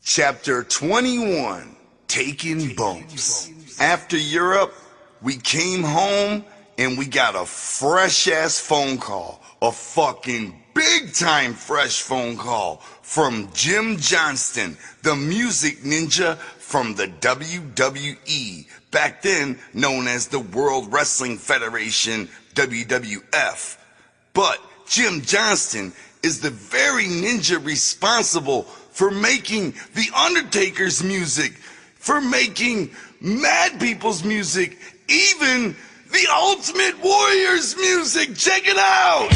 Chapter 21, Taking Bumps. After Europe, we came home and we got a fresh-ass phone call. A fucking big-time fresh phone call from Jim Johnston, the music ninja from the WWE, back then known as the World Wrestling Federation, WWF. But Jim Johnston is the very ninja responsible for making The Undertaker's music, for making Mad People's music, even The Ultimate Warrior's music. Check it out!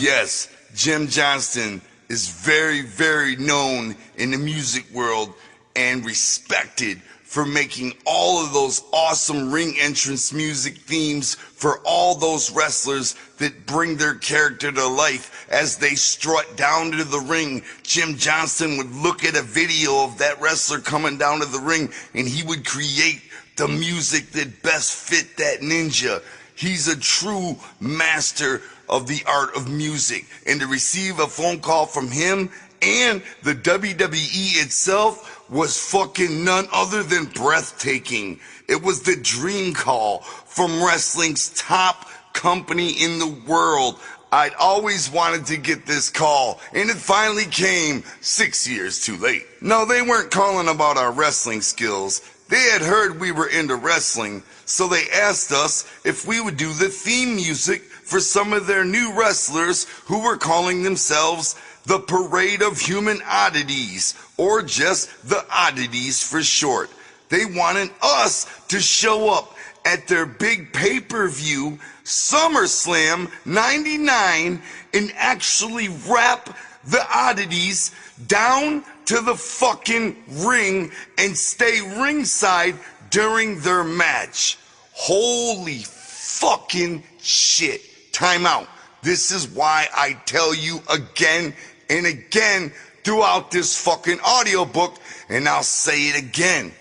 Yes, Jim Johnston is very, very known in the music world and respected for making all of those awesome ring entrance music themes for all those wrestlers that bring their character to life as they strut down to the ring. Jim Johnston would look at a video of that wrestler coming down to the ring and he would create the music that best fit that ninja. He's a true master of the art of music, and to receive a phone call from him and the WWE itself was fucking none other than breathtaking. It was the dream call from wrestling's top company in the world. I'd always wanted to get this call, and it finally came 6 years too late. No, they weren't calling about our wrestling skills. They had heard we were into wrestling, so they asked us if we would do the theme music for some of their new wrestlers who were calling themselves the Parade of Human Oddities, or just the Oddities for short. They wanted us to show up at their big pay-per-view SummerSlam 99 and actually rap the Oddities down to the fucking ring and stay ringside during their match. Holy fucking shit. Time out. This is why I tell you again and again throughout this fucking audiobook, and I'll say it again.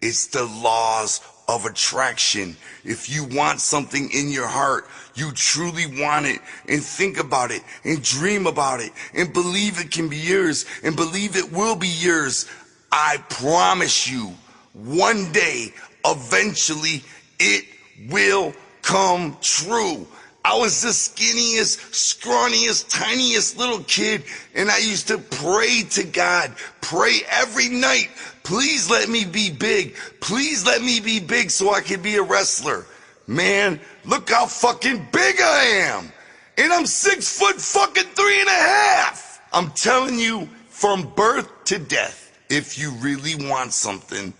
It's the laws of attraction. If you want something in your heart, you truly want it, and think about it, and dream about it, and believe it can be yours, and believe it will be yours, I promise you, one day, eventually, it will come true. I was the skinniest, scrawniest, tiniest little kid, and I used to pray to God, pray every night, please let me be big, please let me be big so I can be a wrestler. Man, look how fucking big I am, and I'm 6 foot fucking 3.5. I'm telling you, from birth to death, if you really want something,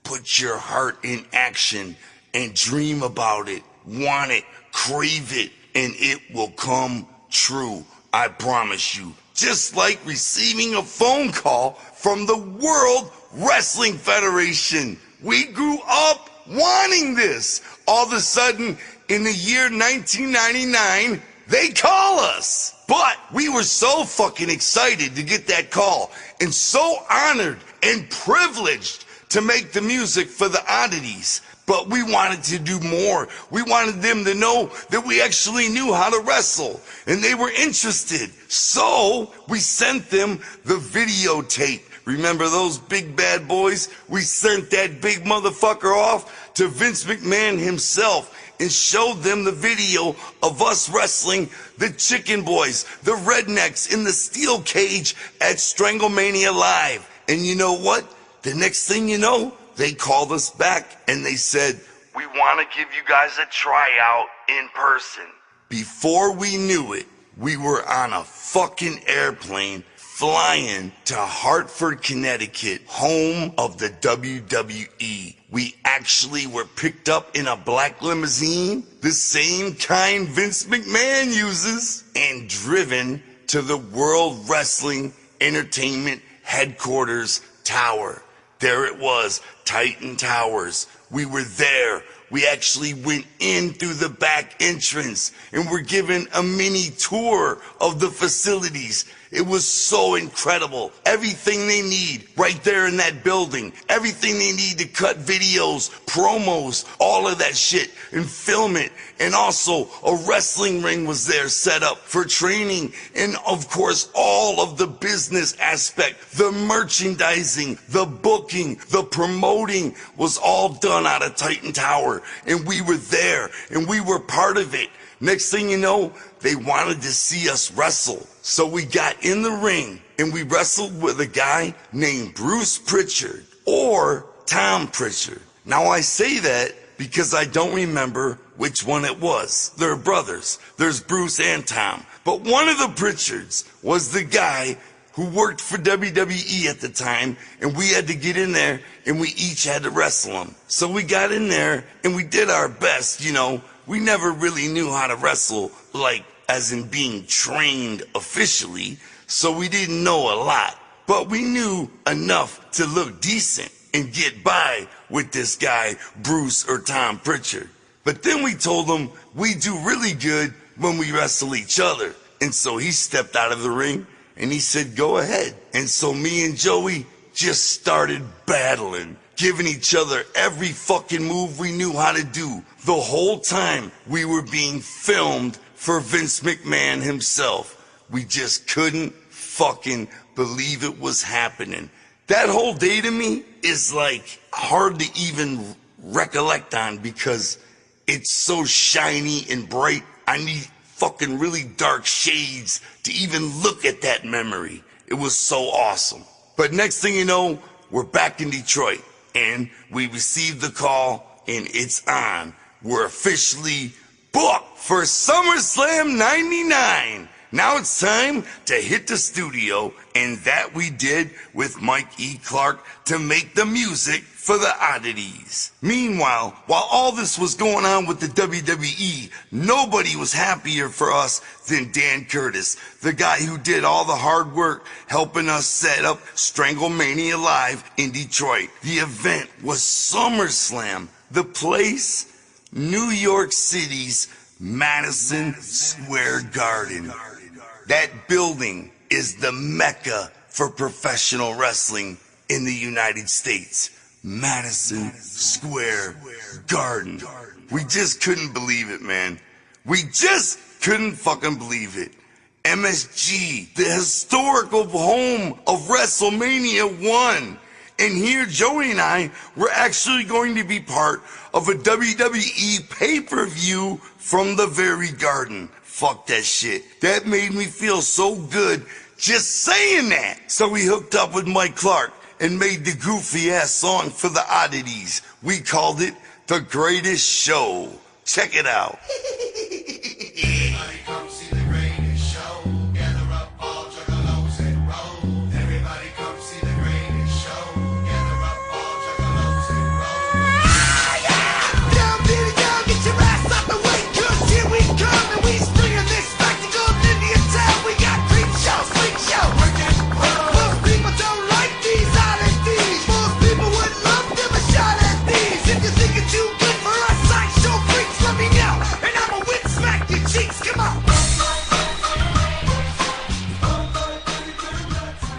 put your heart in action and dream about it, want it, crave it, and it will come true. I promise you. Just like receiving a phone call from the World Wrestling Federation. We grew up wanting this. All of a sudden, in the year 1999, they call us. But we were so fucking excited to get that call and so honored and privileged to make the music for the Oddities. But we wanted to do more. We wanted them to know that we actually knew how to wrestle, and they were interested. So we sent them the videotape. Remember those big bad boys? We sent that big motherfucker off to Vince McMahon himself and showed them the video of us wrestling the Chicken Boys, the Rednecks in the steel cage at Stranglemania Live. And you know what? The next thing you know, they called us back and they said, we want to give you guys a tryout in person. Before we knew it, we were on a fucking airplane flying to Hartford, Connecticut, home of the WWE. We actually were picked up in a black limousine, the same kind Vince McMahon uses, and driven to the World Wrestling Entertainment Headquarters Tower. There it was, Titan Towers. We were there. We actually went in through the back entrance and were given a mini tour of the facilities. It was so incredible. Everything they need right there in that building. Everything they need to cut videos, promos, all of that shit and film it. And also a wrestling ring was there set up for training. And of course, all of the business aspect, the merchandising, the booking, the promoting was all done out of Titan Tower. And we were there and we were part of it. Next thing you know, they wanted to see us wrestle. So we got in the ring and we wrestled with a guy named Bruce Pritchard or Tom Pritchard. Now I say that because I don't remember which one it was. They're brothers. There's Bruce and Tom. But one of the Pritchards was the guy who worked for WWE at the time, and we had to get in there and we each had to wrestle him. So we got in there and we did our best, you know. We never really knew how to wrestle, like as in being trained officially, so we didn't know a lot. But we knew enough to look decent and get by with this guy, Bruce or Tom Pritchard. But then we told him we do really good when we wrestle each other. And so he stepped out of the ring and he said, go ahead. And so me and Joey just started battling, giving each other every fucking move we knew how to do. The whole time we were being filmed for Vince McMahon himself. We just couldn't fucking believe it was happening. That whole day to me is like hard to even recollect on because it's so shiny and bright. I need fucking really dark shades to even look at that memory. It was so awesome. But next thing you know, we're back in Detroit and we received the call and it's on. We're officially booked for SummerSlam 99. Now it's time to hit the studio, and that we did with Mike E. Clark to make the music for the oddities. Meanwhile, while all this was going on with the WWE, nobody was happier for us than Dan Curtis, the guy who did all the hard work helping us set up Stranglemania Live in Detroit. The event was SummerSlam, the place, New York City's Madison Square Garden. That building is the mecca for professional wrestling in the United States. Madison Square Garden. We just couldn't believe it, man. We just couldn't fucking believe it. MSG, the historical home of WrestleMania 1. And here, Joey and I were actually going to be part of a WWE pay-per-view from the very garden. Fuck that shit. That made me feel so good just saying that. So we hooked up with Mike Clark and made the goofy-ass song for the oddities. We called it The Greatest Show. Check it out. Everybody come see the greatest show. Gather up all juggalos and roll. Everybody come see the greatest show. Gather up all juggalos and roll. Down, baby, down, get your ass out the way, 'cause here we come and we springing this spectacle in Indian town. We got creep show, freak show. Most people don't like these oddities. Most people would love to have a shot at these. If you think it's too good for us sideshow freaks, let me know, and I'ma win smack your cheeks. Come on.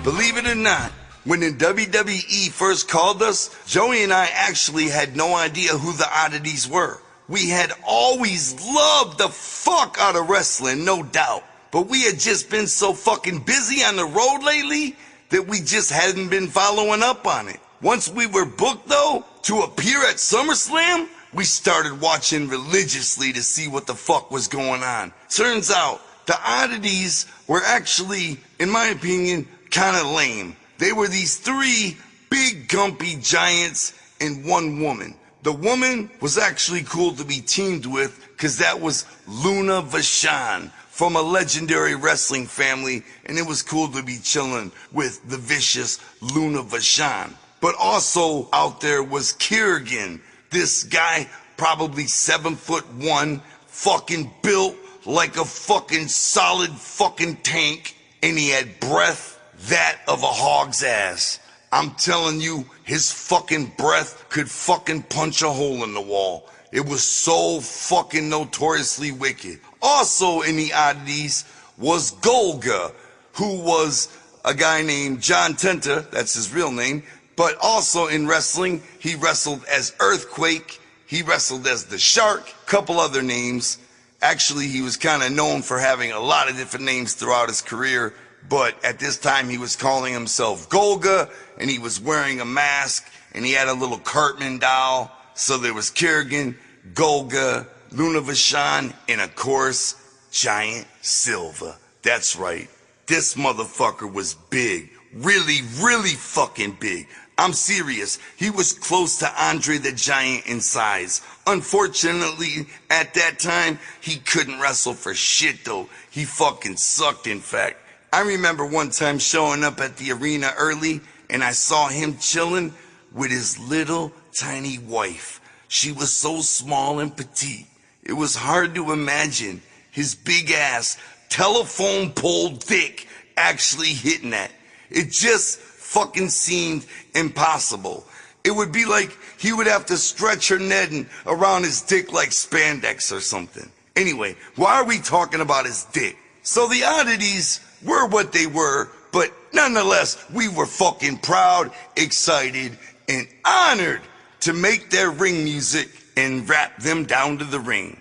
Believe it or not, when the WWE first called us, Joey and I actually had no idea who the oddities were. We had always loved the fuck out of wrestling, no doubt. But we had just been so fucking busy on the road lately that we just hadn't been following up on it. Once we were booked, though, to appear at SummerSlam, we started watching religiously to see what the fuck was going on. Turns out, the oddities were actually, in my opinion, kind of lame. They were these three big gumpy giants and one woman. The woman was actually cool to be teamed with because that was Luna Vachon from a legendary wrestling family, and it was cool to be chilling with the vicious Luna Vachon. But also out there was ChzBrgr, this guy, probably 7'1", fucking built like a fucking solid fucking tank, and he had breath that of a hog's ass. I'm telling you, his fucking breath could fucking punch a hole in the wall. It was so fucking notoriously wicked. Also in the oddities was ChzBrgr, who was a guy named John Tenta, that's his real name, but also in wrestling, he wrestled as Earthquake, he wrestled as the Shark, couple other names. Actually, he was kind of known for having a lot of different names throughout his career, but at this time he was calling himself ChzBrgr, and he was wearing a mask, and he had a little Cartman doll. So there was ChzBrgr, ChzBrgr, Luna Vachon, and of course, Giant Silva. That's right, this motherfucker was big. Really, really fucking big. I'm serious. He was close to Andre the Giant in size. Unfortunately, at that time, he couldn't wrestle for shit though. He fucking sucked, in fact. I remember one time showing up at the arena early, and I saw him chilling with his little tiny wife. She was so small and petite. It was hard to imagine his big ass, telephone pole dick, actually hitting that. It just fucking seemed impossible. It would be like he would have to stretch her netting around his dick like spandex or something. Anyway, why are we talking about his dick? So the oddities were what they were, but nonetheless, we were fucking proud, excited, and honored to make their ring music and rap them down to the ring.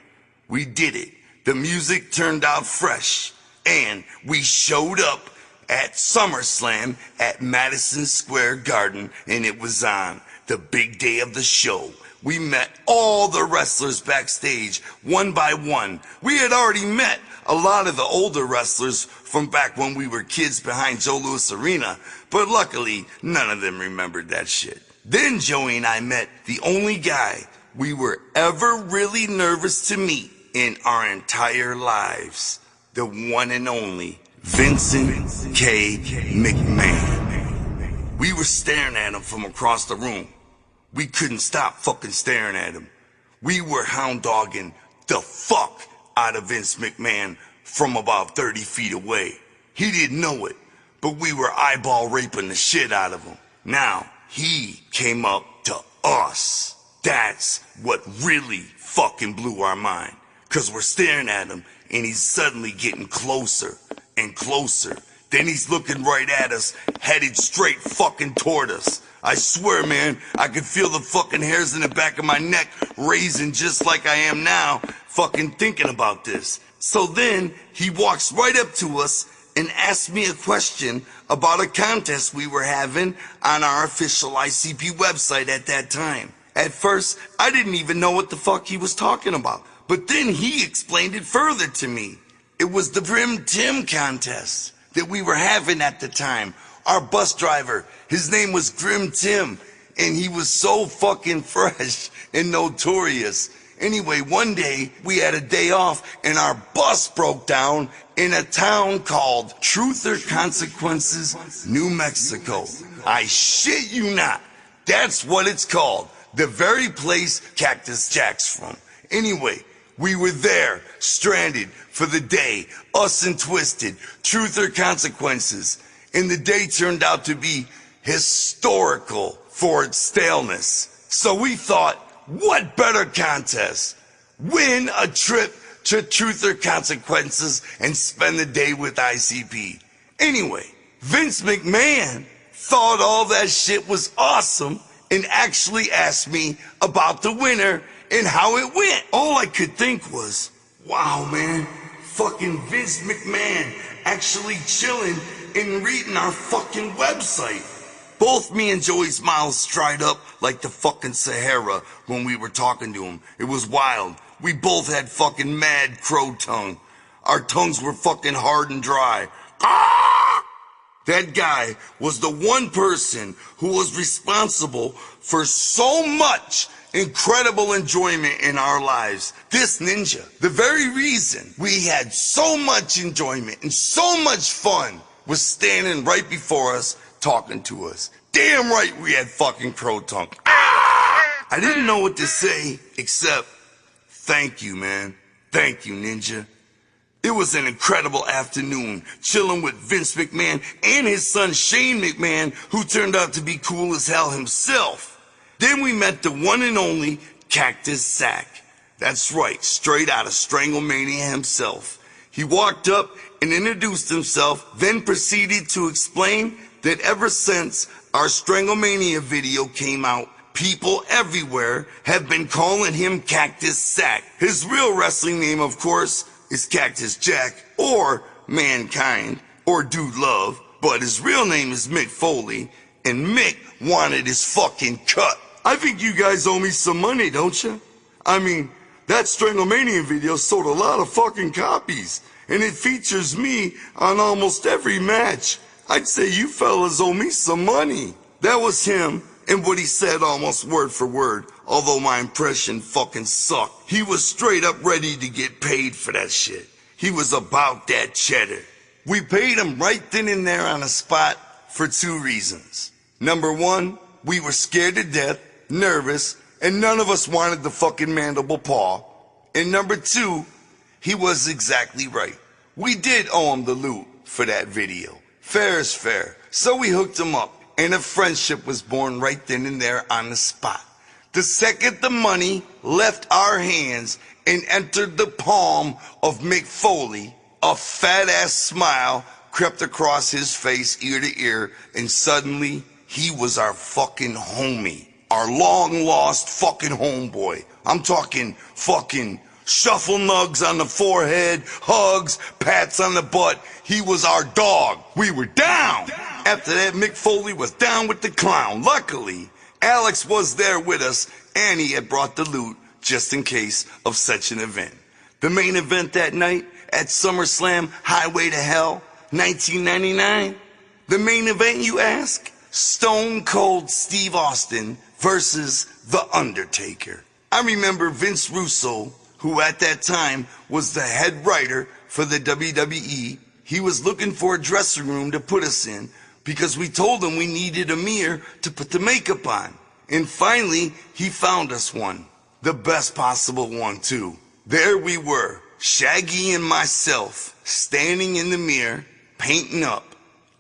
We did it. The music turned out fresh, and we showed up at SummerSlam at Madison Square Garden, and it was on the big day of the show. We met all the wrestlers backstage, one by one. We had already met a lot of the older wrestlers from back when we were kids behind Joe Louis Arena, but luckily, none of them remembered that shit. Then Joey and I met the only guy we were ever really nervous to meet in our entire lives, the one and only Vincent K. McMahon. We were staring at him from across the room. We couldn't stop fucking staring at him. We were hound dogging the fuck out of Vince McMahon from about 30 feet away. He didn't know it, but we were eyeball raping the shit out of him. Now, he came up to us. That's what really fucking blew our mind. 'Cause we're staring at him, and he's suddenly getting closer and closer. Then he's looking right at us, headed straight fucking toward us. I swear, man, I could feel the fucking hairs in the back of my neck raising just like I am now, fucking thinking about this. So then he walks right up to us and asks me a question about a contest we were having on our official ICP website at that time. At first, I didn't even know what the fuck he was talking about. But then he explained it further to me. It was the Grim Tim contest that we were having at the time. Our bus driver, his name was Grim Tim, and he was so fucking fresh and notorious. Anyway, one day we had a day off and our bus broke down in a town called Truth or Consequences, New Mexico. I shit you not. That's what it's called. The very place Cactus Jack's from. Anyway, we were there, stranded for the day, us and Twisted, Truth or Consequences. And the day turned out to be historical for its staleness. So we thought, what better contest? Win a trip to Truth or Consequences and spend the day with ICP. Anyway, Vince McMahon thought all that shit was awesome and actually asked me about the winner and how it went. All I could think was, wow, man, fucking Vince McMahon actually chilling and reading our fucking website. Both me and Joey's mouths dried up like the fucking Sahara when we were talking to him. It was wild. We both had fucking mad crow tongue. Our tongues were fucking hard and dry. Ah! That guy was the one person who was responsible for so much incredible enjoyment in our lives. This ninja, the very reason we had so much enjoyment and so much fun, was standing right before us talking to us. Damn right we had fucking crow tongue. I didn't know what to say except thank you, man. Thank you, ninja. It was an incredible afternoon chilling with Vince McMahon and his son Shane McMahon, who turned out to be cool as hell himself. Then we met the one and only Cactus Sack. That's right, straight out of Stranglemania himself. He walked up and introduced himself, then proceeded to explain that ever since our Stranglemania video came out, people everywhere have been calling him Cactus Sack. His real wrestling name, of course, is Cactus Jack, or Mankind, or Dude Love, but his real name is Mick Foley, and Mick wanted his fucking cut. I think you guys owe me some money, don't you? I mean, that Stranglemania video sold a lot of fucking copies, and it features me on almost every match. I'd say you fellas owe me some money. That was him, and what he said almost word for word, although my impression fucking sucked. He was straight up ready to get paid for that shit. He was about that cheddar. We paid him right then and there on the spot for two reasons. Number one, we were scared to death, nervous, and none of us wanted the fucking mandible paw. And number two, he was exactly right. We did owe him the loot for that video. Fair is fair. So we hooked him up, and a friendship was born right then and there on the spot. The second the money left our hands and entered the palm of Mick Foley, a fat-ass smile crept across his face ear to ear, and suddenly he was our fucking homie. Our long-lost fucking homeboy. I'm talking fucking shuffle nugs on the forehead, hugs, pats on the butt. He was our dog. We were down. After that, Mick Foley was down with the clown. Luckily, Alex was there with us, and he had brought the loot just in case of such an event. The main event that night at SummerSlam Highway to Hell, 1999. The main event, you ask? Stone Cold Steve Austin versus The Undertaker. I remember Vince Russo, who at that time was the head writer for the WWE. He was looking for a dressing room to put us in because we told him we needed a mirror to put the makeup on. And finally, he found us one. The best possible one, too. There we were, Shaggy and myself, standing in the mirror, painting up,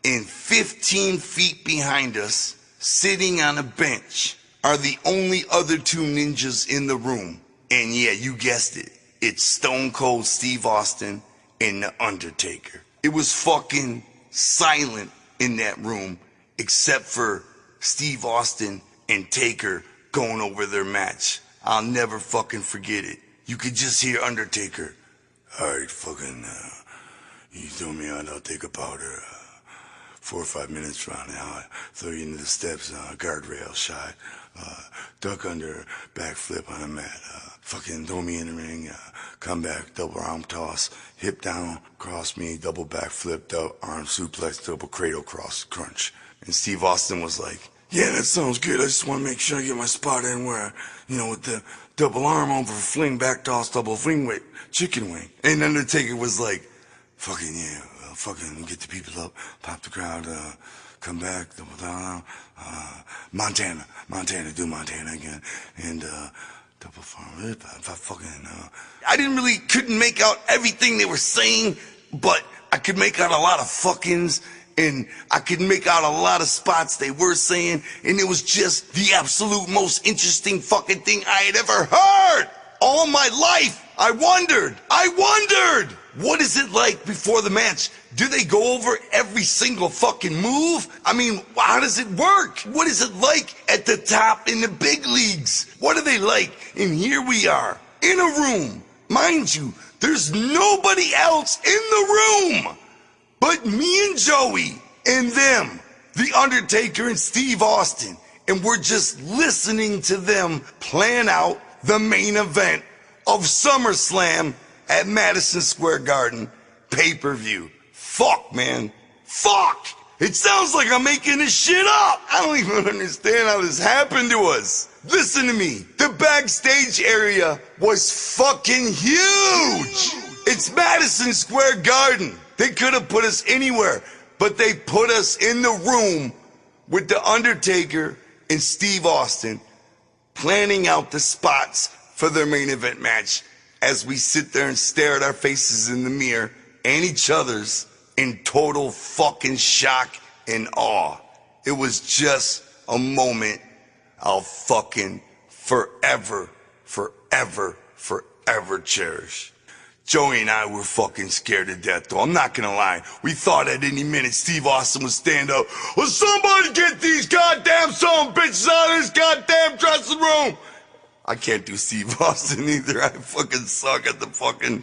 and 15 feet behind us, sitting on a bench, are the only other two ninjas in the room. And yeah, you guessed it. It's Stone Cold Steve Austin and The Undertaker. It was fucking silent in that room, except for Steve Austin and Taker going over their match. I'll never fucking forget it. You could just hear Undertaker. Alright, fucking, you told me I'll take a powder. 4 or 5 minutes from now, I throw you into the steps, guardrail shot, duck under, backflip on a mat, fucking throw me in the ring, come back, double arm toss, hip down, cross me, double backflip, double arm suplex, double cradle cross, crunch. And Steve Austin was like, yeah, that sounds good. I just want to make sure I get my spot in where, with the double arm over, fling, back toss, double fling weight, chicken wing. And Undertaker was like, fucking yeah. Fucking get the people up, pop the crowd, come back, double down, Montana, do Montana again, and double farm, I couldn't make out everything they were saying, but I could make out a lot of fuckings, and I could make out a lot of spots they were saying, and it was just the absolute most interesting fucking thing I had ever heard. All my life, I wondered, what is it like before the match? Do they go over every single fucking move? I mean, how does it work? What is it like at the top in the big leagues? What are they like? And here we are, in a room. Mind you, there's nobody else in the room but me and Joey and them, The Undertaker and Steve Austin. And we're just listening to them plan out the main event of SummerSlam at Madison Square Garden, pay-per-view. Fuck, man. Fuck! It sounds like I'm making this shit up. I don't even understand how this happened to us. Listen to me. The backstage area was fucking huge. It's Madison Square Garden. They could have put us anywhere, but they put us in the room with The Undertaker and Steve Austin, planning out the spots for their main event match as we sit there and stare at our faces in the mirror and each other's in total fucking shock and awe. It was just a moment I'll fucking forever cherish. Joey and I were fucking scared to death, though. I'm not gonna lie. We thought at any minute Steve Austin would stand up. Well, somebody get these goddamn son of bitches out of this goddamn dressing room. I can't do Steve Austin either. I fucking suck at the fucking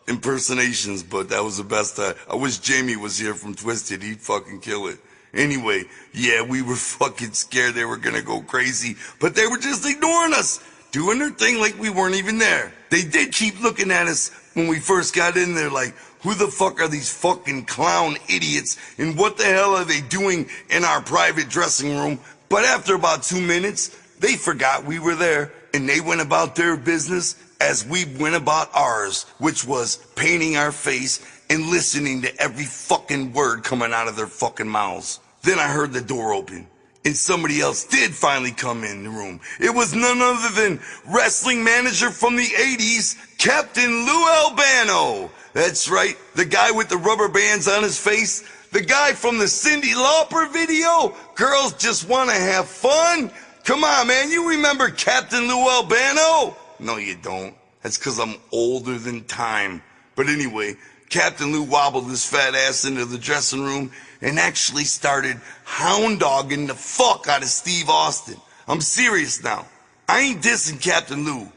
impersonations, but that was the best. I wish Jamie was here from Twisted. He'd fucking kill it. Anyway, yeah, we were fucking scared they were gonna go crazy, but they were just ignoring us, doing their thing like we weren't even there. They did keep looking at us when we first got in there like, who the fuck are these fucking clown idiots, and what the hell are they doing in our private dressing room? But after about 2 minutes, they forgot we were there, and they went about their business as we went about ours, which was painting our face and listening to every fucking word coming out of their fucking mouths. Then I heard the door open, and somebody else did finally come in the room. It was none other than wrestling manager from the 80s, Captain Lou Albano. That's right, the guy with the rubber bands on his face, the guy from the Cyndi Lauper video, Girls Just Wanna Have Fun. Come on, man, you remember Captain Lou Albano? No, you don't. That's because I'm older than time. But anyway, Captain Lou wobbled his fat ass into the dressing room and actually started hound dogging the fuck out of Steve Austin. I'm serious now. I ain't dissing Captain Lou.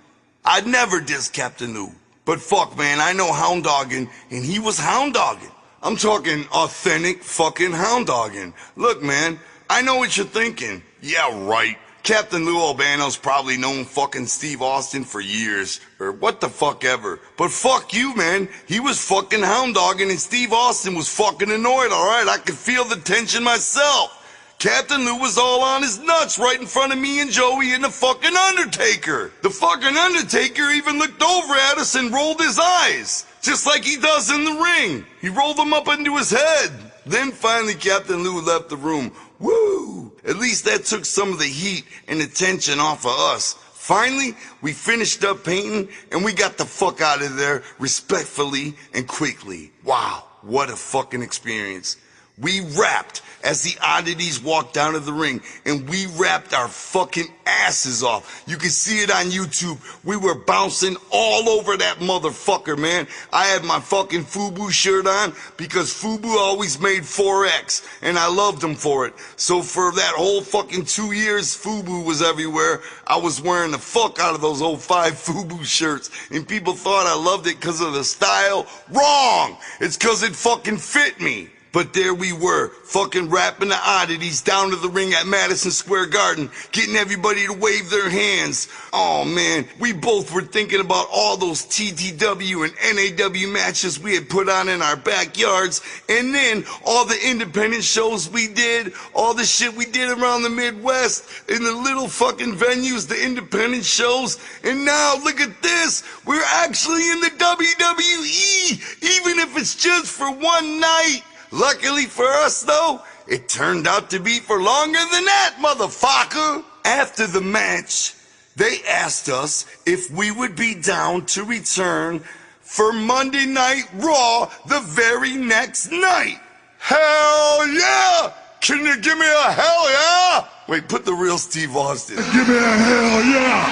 I'd never diss Captain Lou. But fuck, man, I know hound dogging, and he was hound dogging. I'm talking authentic fucking hound dogging. Look, man, I know what you're thinking. Yeah, right. Captain Lou Albano's probably known fucking Steve Austin for years, or what the fuck ever. But fuck you, man. He was fucking hound dogging and Steve Austin was fucking annoyed, alright? I could feel the tension myself. Captain Lou was all on his nuts right in front of me and Joey and the fucking Undertaker. The fucking Undertaker even looked over at us and rolled his eyes, just like he does in the ring. He rolled them up into his head. Then finally Captain Lou left the room. Woo! At least that took some of the heat and the tension off of us. Finally, we finished up painting and we got the fuck out of there respectfully and quickly. Wow, what a fucking experience. We rapped as the oddities walked down to the ring, and we rapped our fucking asses off. You can see it on YouTube. We were bouncing all over that motherfucker, man. I had my fucking FUBU shirt on because FUBU always made 4X, and I loved them for it. So for that whole fucking 2 years FUBU was everywhere, I was wearing the fuck out of those old 5 FUBU shirts, and people thought I loved it because of the style. Wrong! It's because it fucking fit me. But there we were, fucking rapping the oddities down to the ring at Madison Square Garden, getting everybody to wave their hands. Oh man, we both were thinking about all those TTW and NAW matches we had put on in our backyards, and then all the independent shows we did, all the shit we did around the Midwest, in the little fucking venues, the independent shows, and now look at this, we're actually in the WWE, even if it's just for one night. Luckily for us, though, it turned out to be for longer than that, motherfucker. After the match, they asked us if we would be down to return for Monday Night Raw the very next night. Hell yeah! Can you give me a hell yeah? Wait, put the real Steve Austin. Give me a hell yeah!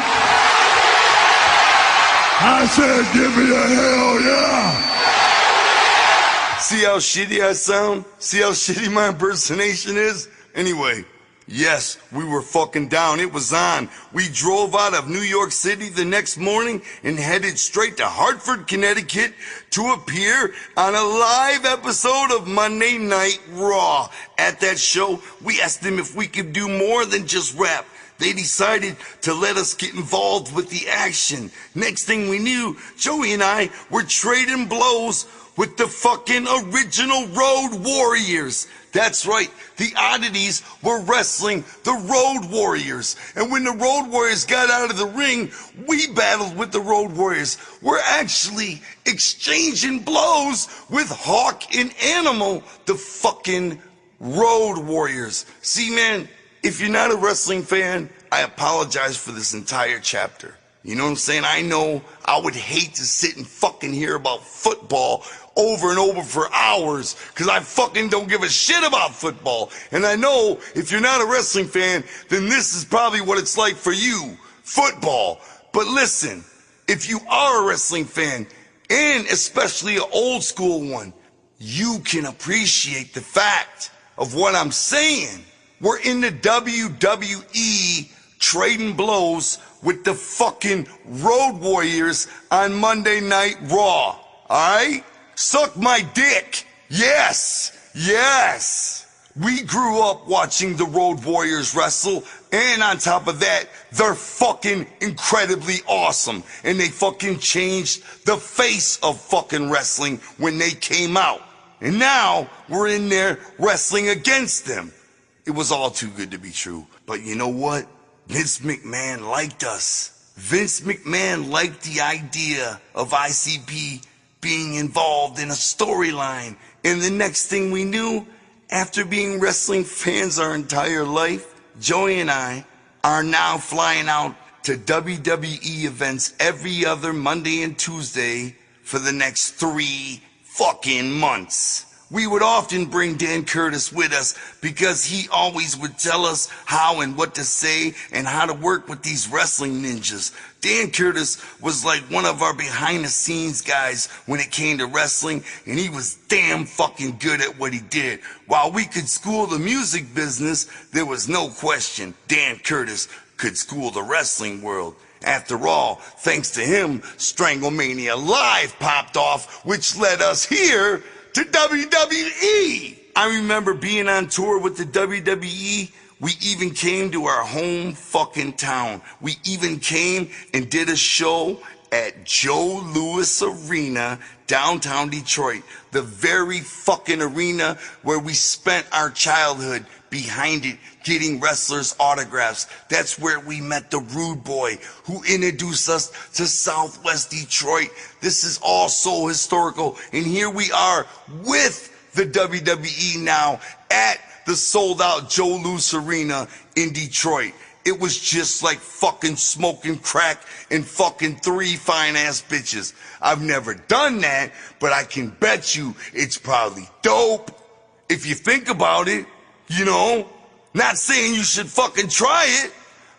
I said give me a hell yeah! See how shitty I sound? See how shitty my impersonation is? Anyway, yes, we were fucking down. It was on. We drove out of New York City the next morning and headed straight to Hartford, Connecticut to appear on a live episode of Monday Night Raw. At that show, we asked them if we could do more than just rap. They decided to let us get involved with the action. Next thing we knew, Joey and I were trading blows with the fucking original Road Warriors. That's right, the Oddities were wrestling the Road Warriors. And when the Road Warriors got out of the ring, we battled with the Road Warriors. We're actually exchanging blows with Hawk and Animal, the fucking Road Warriors. See, man, if you're not a wrestling fan, I apologize for this entire chapter. You know what I'm saying? I know I would hate to sit and fucking hear about football over and over for hours, because I fucking don't give a shit about football. And I know if you're not a wrestling fan, then this is probably what it's like for you, football. But listen, if you are a wrestling fan, and especially an old school one, you can appreciate the fact of what I'm saying. We're in the WWE trading blows with the fucking Road Warriors on Monday Night Raw. Alright? Suck my dick. Yes. Yes. We grew up watching the Road Warriors wrestle, and on top of that, they're fucking incredibly awesome. And they fucking changed the face of fucking wrestling when they came out. And now we're in there wrestling against them. It was all too good to be true. But you know what? Vince McMahon liked us. Vince McMahon liked the idea of ICP being involved in a storyline. And the next thing we knew, after being wrestling fans our entire life, Joey and I are now flying out to WWE events every other Monday and Tuesday for the next 3 fucking months. We would often bring Dan Curtis with us because he always would tell us how and what to say and how to work with these wrestling ninjas. Dan Curtis was like one of our behind the scenes guys when it came to wrestling, and he was damn fucking good at what he did. While we could school the music business, there was no question Dan Curtis could school the wrestling world. After all, thanks to him, Stranglemania Live popped off, which led us here to WWE. I remember being on tour with the WWE. We even came to our home fucking town. We even came and did a show at Joe Louis Arena, downtown Detroit. The very fucking arena where we spent our childhood, behind it getting wrestlers' autographs. That's where we met the Rude Boy, who introduced us to Southwest Detroit. This is all so historical, and here we are with the WWE now at the sold-out Joe Louis Arena in Detroit. It was just like fucking smoking crack and fucking 3 fine-ass bitches. I've never done that, but I can bet you it's probably dope if you think about it. You know, not saying you should fucking try it,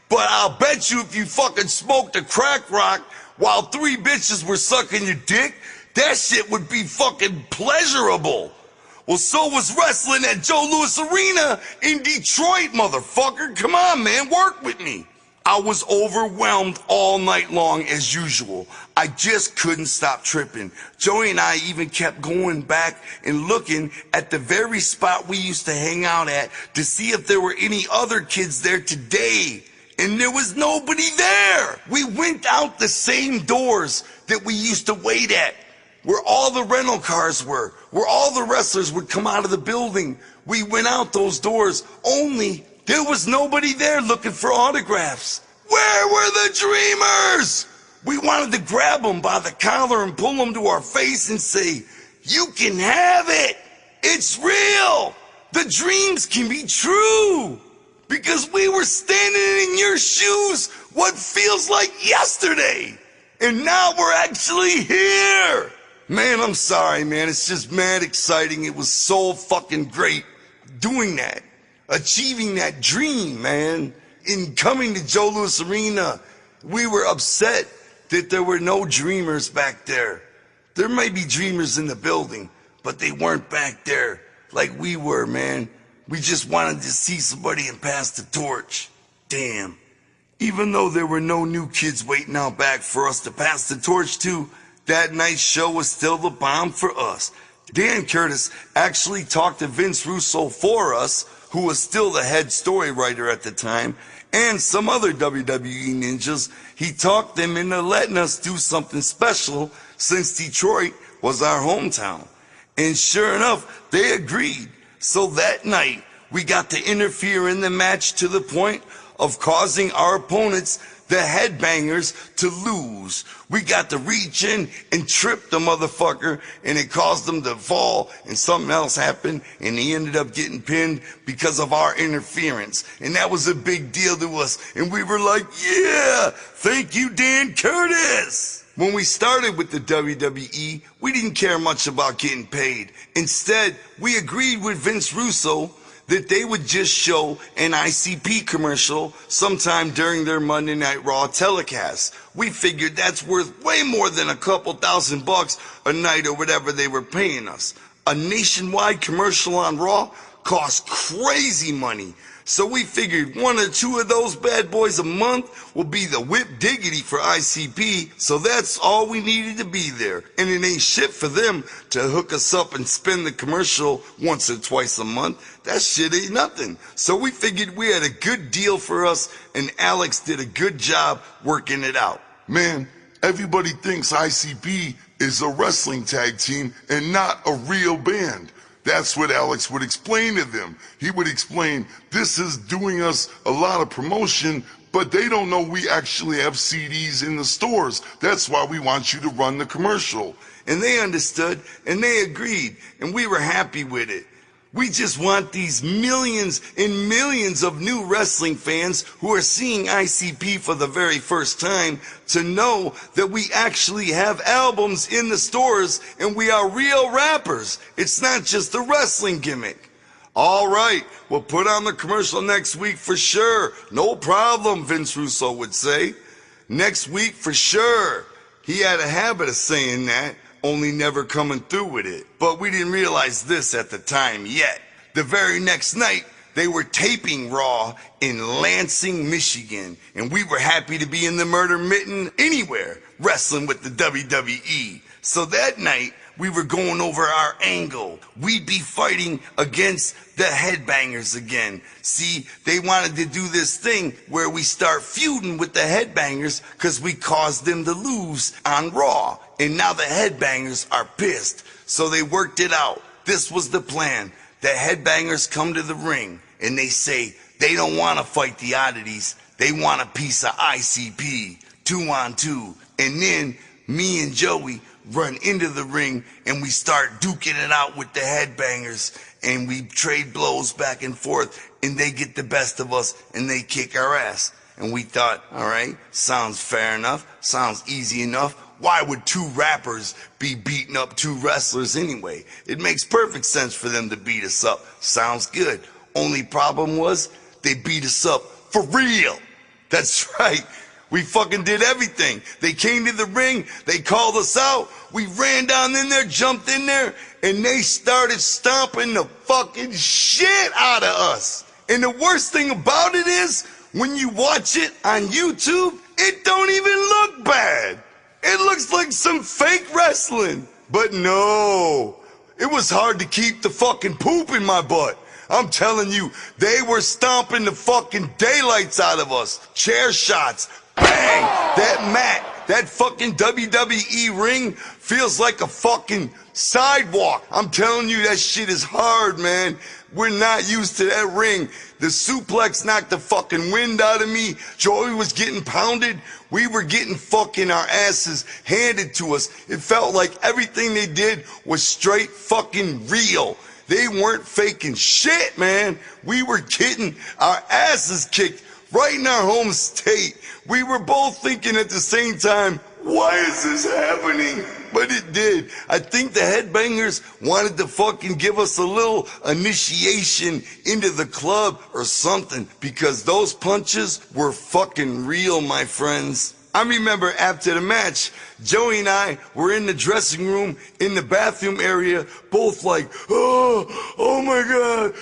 but I'll bet you if you fucking smoked a crack rock while 3 bitches were sucking your dick, that shit would be fucking pleasurable. Well, so was wrestling at Joe Louis Arena in Detroit, motherfucker. Come on, man, work with me. I was overwhelmed all night long as usual. I just couldn't stop tripping. Joey and I even kept going back and looking at the very spot we used to hang out at to see if there were any other kids there today. And there was nobody there. We went out the same doors that we used to wait at, where all the rental cars were, where all the wrestlers would come out of the building. We went out those doors, only there was nobody there looking for autographs. Where were the dreamers? We wanted to grab them by the collar and pull them to our face and say, "You can have it. It's real. The dreams can be true." Because we were standing in your shoes what feels like yesterday. And now we're actually here. Man, I'm sorry, man. It's just mad exciting. It was so fucking great doing that. Achieving that dream, man. In coming to Joe Louis Arena, we were upset that there were no dreamers back there. There might be dreamers in the building, but they weren't back there like we were, man. We just wanted to see somebody and pass the torch. Damn. Even though there were no new kids waiting out back for us to pass the torch to, that night's show was still the bomb for us. Dan Curtis actually talked to Vince Russo for us, who was still the head story writer at the time, and some other WWE ninjas. He talked them into letting us do something special, since Detroit was our hometown. And sure enough, they agreed. So that night, we got to interfere in the match to the point of causing our opponents, the Headbangers, to lose. We got to reach in and trip the motherfucker, and it caused them to fall, and something else happened, and he ended up getting pinned because of our interference. And that was a big deal to us, and we were like, yeah, thank you, Dan Curtis. When we started with the WWE, we didn't care much about getting paid. Instead, we agreed with Vince Russo that they would just show an ICP commercial sometime during their Monday Night Raw telecast. We figured that's worth way more than a couple $1,000 a night or whatever they were paying us. A nationwide commercial on Raw costs crazy money. So we figured 1 or 2 of those bad boys a month will be the whip diggity for ICP, so that's all we needed to be there. And it ain't shit for them to hook us up and spin the commercial once or twice a month. That shit ain't nothing. So we figured we had a good deal for us, and Alex did a good job working it out. Man, everybody thinks ICP is a wrestling tag team and not a real band. That's what Alex would explain to them. He would explain, this is doing us a lot of promotion, but they don't know we actually have CDs in the stores. That's why we want you to run the commercial. And they understood, and they agreed, and we were happy with it. We just want these millions and millions of new wrestling fans who are seeing ICP for the very first time to know that we actually have albums in the stores and we are real rappers. It's not just a wrestling gimmick. All right, we'll put on the commercial next week for sure. No problem, Vince Russo would say. Next week for sure. He had a habit of saying that, only never coming through with it. But we didn't realize this at the time yet. The very next night, they were taping Raw in Lansing, Michigan, and we were happy to be in the Murder Mitten anywhere, wrestling with the WWE. So that night, we were going over our angle. We'd be fighting against the Headbangers again. See, they wanted to do this thing where we start feuding with the Headbangers because we caused them to lose on Raw. And now the Headbangers are pissed. So they worked it out. This was the plan. The Headbangers come to the ring and they say they don't want to fight the oddities. They want a piece of ICP, 2-on-2. And then me and Joey run into the ring and we start duking it out with the Headbangers, and we trade blows back and forth, and they get the best of us and they kick our ass. And we thought, all right, sounds fair enough, sounds easy enough. Why would 2 rappers be beating up 2 wrestlers anyway? It makes perfect sense for them to beat us up. Sounds good. Only problem was they beat us up for real. That's right. We fucking did everything. They came to the ring, they called us out, we ran down in there, jumped in there, and they started stomping the fucking shit out of us. And the worst thing about it is, when you watch it on YouTube, it don't even look bad. It looks like some fake wrestling. But no, it was hard to keep the fucking poop in my butt. I'm telling you, they were stomping the fucking daylights out of us. Chair shots. Bang! That mat, that fucking WWE ring feels like a fucking sidewalk. I'm telling you, that shit is hard, man. We're not used to that ring. The suplex knocked the fucking wind out of me. Joey was getting pounded. We were getting fucking our asses handed to us. It felt like everything they did was straight fucking real. They weren't faking shit, man. We were getting our asses kicked right in our home state. We were both thinking at the same time, why is this happening? But it did. I think the Headbangers wanted to fucking give us a little initiation into the club or something, because those punches were fucking real, my friends. I remember after the match, Joey and I were in the dressing room, in the bathroom area, both like, oh my God.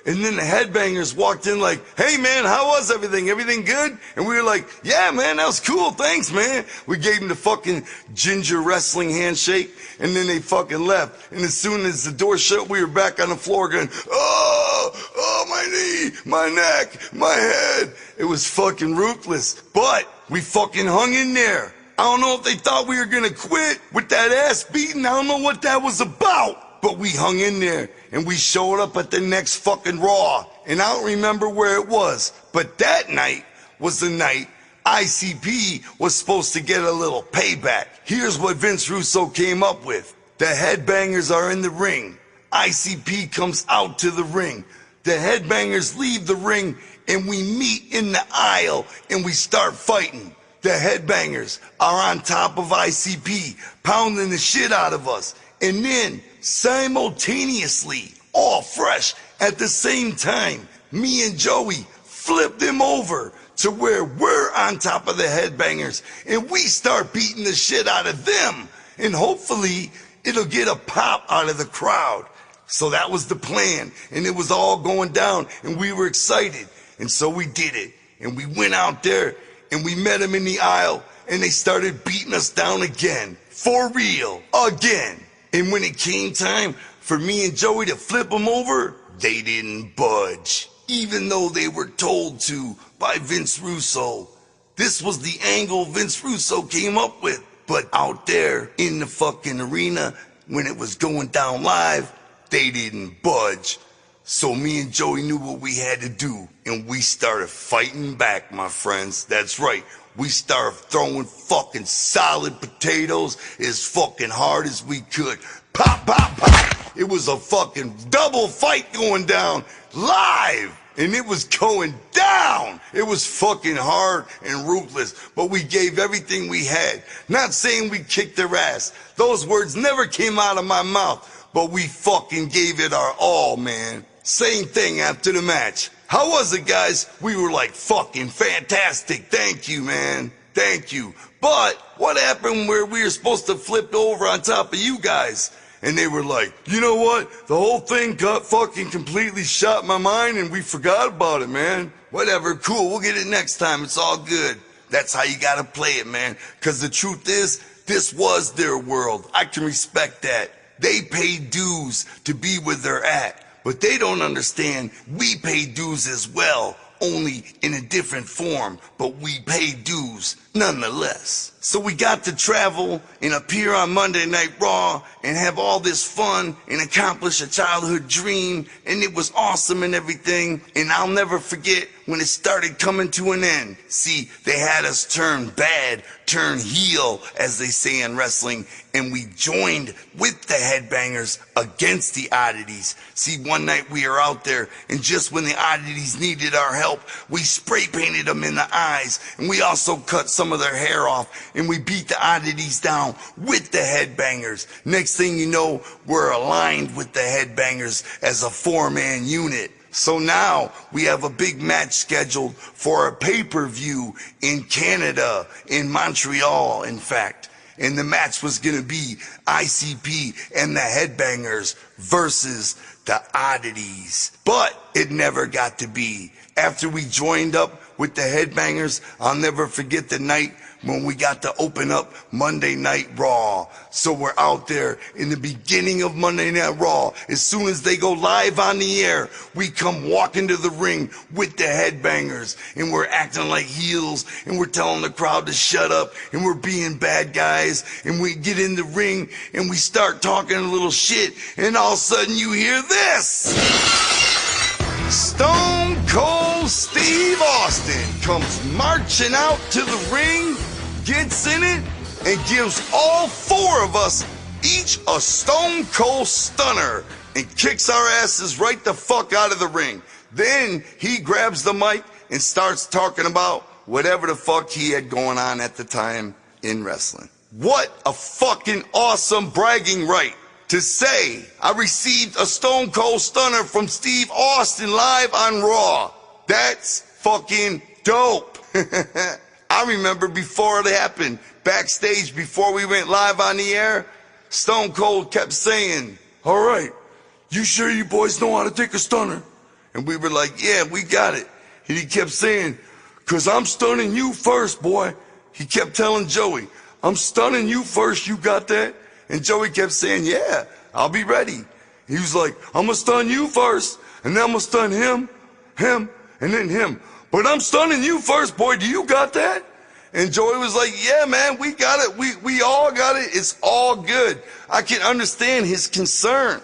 And then the Headbangers walked in like, hey man, how was everything? Everything good? And we were like, yeah man, that was cool, thanks man. We gave them the fucking ginger wrestling handshake, and then they fucking left. And as soon as the door shut, we were back on the floor going, oh my knee, my neck, my head. It was fucking ruthless, but we fucking hung in there. I don't know if they thought we were gonna quit with that ass beating. I don't know what that was about. But we hung in there and we showed up at the next fucking Raw. And I don't remember where it was, but that night was the night ICP was supposed to get a little payback. Here's what Vince Russo came up with. The Headbangers are in the ring. ICP comes out to the ring. The Headbangers leave the ring and we meet in the aisle and we start fighting. The Headbangers are on top of ICP, pounding the shit out of us. And then, simultaneously, all fresh, at the same time, me and Joey flip them over to where we're on top of the Headbangers and we start beating the shit out of them. And hopefully, it'll get a pop out of the crowd. So that was the plan, and it was all going down, and we were excited. And so we did it, and we went out there, and we met them in the aisle, and they started beating us down again. For real, again. And when it came time for me and Joey to flip them over, they didn't budge. Even though they were told to by Vince Russo. This was the angle Vince Russo came up with. But out there in the fucking arena, when it was going down live, they didn't budge. So me and Joey knew what we had to do, and we started fighting back, my friends. That's right. We started throwing fucking solid potatoes as fucking hard as we could. Pop, pop, pop. It was a fucking double fight going down live. And it was going down. It was fucking hard and ruthless, but we gave everything we had. Not saying we kicked their ass. Those words never came out of my mouth, but we fucking gave it our all, man. Same thing after the match. How was it, guys? We were like, fucking fantastic. Thank you, man. Thank you. But what happened where we were supposed to flip over on top of you guys? And they were like, you know what? The whole thing got fucking completely shot in my mind and we forgot about it, man. Whatever, cool, we'll get it next time. It's all good. That's how you gotta play it, man. Cause the truth is, this was their world. I can respect that. They paid dues to be where they're at. But they don't understand we pay dues as well, only in a different form, but we pay dues nonetheless. So we got to travel and appear on Monday Night Raw and have all this fun and accomplish a childhood dream, and it was awesome and everything. And I'll never forget when it started coming to an end. See, they had us turn bad, turn heel, as they say in wrestling, and we joined with the Headbangers against the Oddities. See, one night we were out there, and just when the Oddities needed our help, we spray painted them in the eyes, and we also cut some of their hair off, and we beat the Oddities down with the Headbangers. Next thing you know, we're aligned with the Headbangers as a four-man unit. So now we have a big match scheduled for a pay-per-view in Canada, in Montreal, in fact. And the match was going to be ICP and the Headbangers versus the Oddities. But it never got to be. After we joined up with the Headbangers, I'll never forget the night when we got to open up Monday Night Raw. So we're out there in the beginning of Monday Night Raw. As soon as they go live on the air, we come walking to the ring with the Headbangers, and we're acting like heels, and we're telling the crowd to shut up, and we're being bad guys, and we get in the ring, and we start talking a little shit, and all of a sudden you hear this. Stone Cold Steve Austin comes marching out to the ring, gets in it, and gives all four of us each a Stone Cold Stunner and kicks our asses right the fuck out of the ring. Then he grabs the mic and starts talking about whatever the fuck he had going on at the time in wrestling. What a fucking awesome bragging right to say I received a Stone Cold Stunner from Steve Austin live on Raw. That's fucking dope. I remember before it happened, backstage before we went live on the air, Stone Cold kept saying, all right, you sure you boys know how to take a stunner? And we were like, yeah, we got it. And he kept saying, cause I'm stunning you first, boy. He kept telling Joey, I'm stunning you first, you got that? And Joey kept saying, yeah, I'll be ready. He was like, I'm gonna stun you first, and then I'm gonna stun him, and then him. But I'm stunning you first, boy, do you got that? And Joey was like, yeah, man, we got it. We all got it. It's all good. I can understand his concern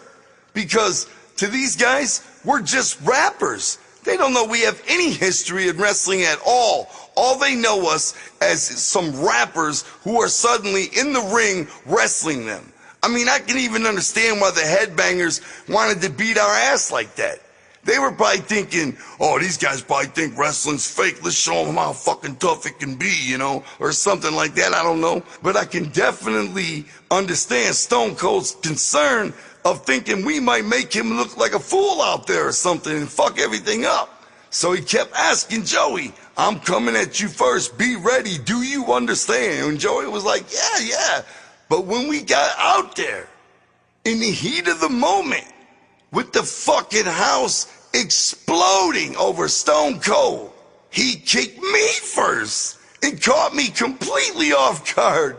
because to these guys, we're just rappers. They don't know we have any history in wrestling at all. All they know us as some rappers who are suddenly in the ring wrestling them. I mean, I can even understand why the Headbangers wanted to beat our ass like that. They were probably thinking, oh, these guys probably think wrestling's fake. Let's show them how fucking tough it can be, you know, or something like that. I don't know. But I can definitely understand Stone Cold's concern of thinking we might make him look like a fool out there or something and fuck everything up. So he kept asking Joey, I'm coming at you first. Be ready. Do you understand? And Joey was like, yeah. But when we got out there, in the heat of the moment, with the fucking house exploding over Stone Cold, he kicked me first and caught me completely off guard.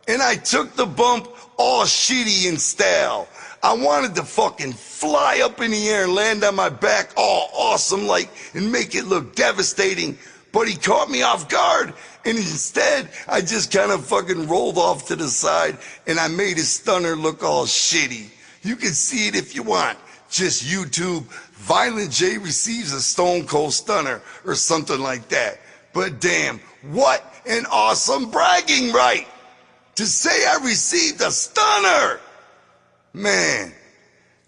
And I took the bump all shitty in style. I wanted to fucking fly up in the air and land on my back all awesome like and make it look devastating. But he caught me off guard, and instead, I just kind of fucking rolled off to the side, and I made his stunner look all shitty. You can see it if you want. Just YouTube, Violent J receives a Stone Cold Stunner, or something like that. But damn, what an awesome bragging right! To say I received a stunner! Man,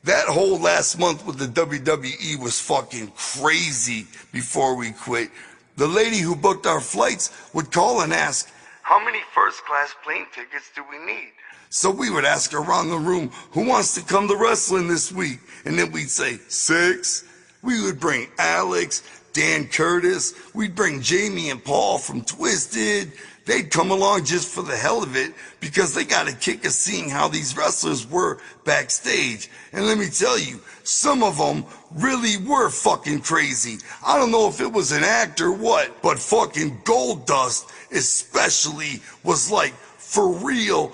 that whole last month with the WWE was fucking crazy before we quit. The lady who booked our flights would call and ask, how many first-class plane tickets do we need? So we would ask around the room, who wants to come to wrestling this week? And then we'd say, 6. We would bring Alex, Dan Curtis. We'd bring Jamie and Paul from Twisted. They'd come along just for the hell of it because they got a kick of seeing how these wrestlers were backstage. And let me tell you, some of them really were fucking crazy. I don't know if it was an act or what, but fucking Goldust especially was like for real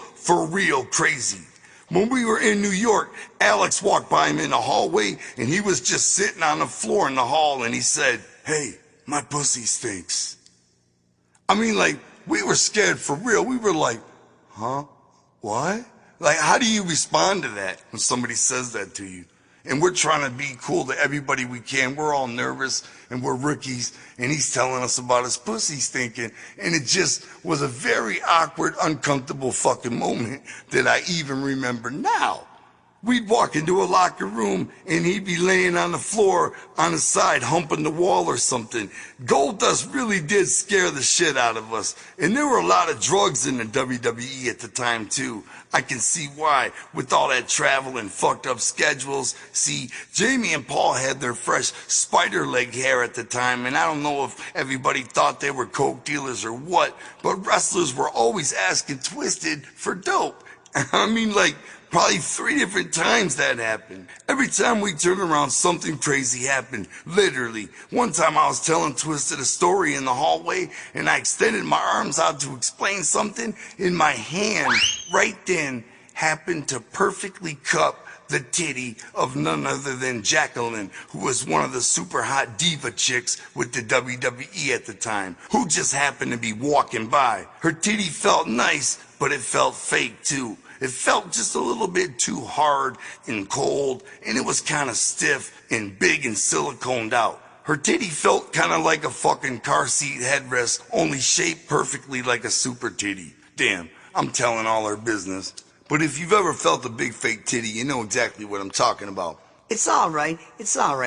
crazy. When we were in New York, Alex walked by him in the hallway and he was just sitting on the floor in the hall and he said, hey, my pussy stinks. I mean, like, we were scared for real. We were like, huh? What? Like, how do you respond to that when somebody says that to you? And we're trying to be cool to everybody we can. We're all nervous and we're rookies. And he's telling us about his pussy stinking. And it just was a very awkward, uncomfortable fucking moment that I even remember now. We'd walk into a locker room and he'd be laying on the floor on his side, humping the wall or something. Goldust really did scare the shit out of us. And there were a lot of drugs in the WWE at the time too. I can see why, with all that travel and fucked up schedules. See, Jamie and Paul had their fresh spider leg hair at the time, and I don't know if everybody thought they were coke dealers or what, but wrestlers were always asking Twisted for dope. I mean, like, probably 3 different times that happened. Every time we turned around, something crazy happened. Literally. One time I was telling Twisted a story in the hallway, and I extended my arms out to explain something, and my hand right then happened to perfectly cup the titty of none other than Jacqueline, who was one of the super hot diva chicks with the WWE at the time, who just happened to be walking by. Her titty felt nice, but it felt fake too. It felt just a little bit too hard and cold, and it was kind of stiff and big and siliconed out. Her titty felt kind of like a fucking car seat headrest, only shaped perfectly like a super titty. Damn, I'm telling all her business. But if you've ever felt a big fake titty, you know exactly what I'm talking about. It's all right,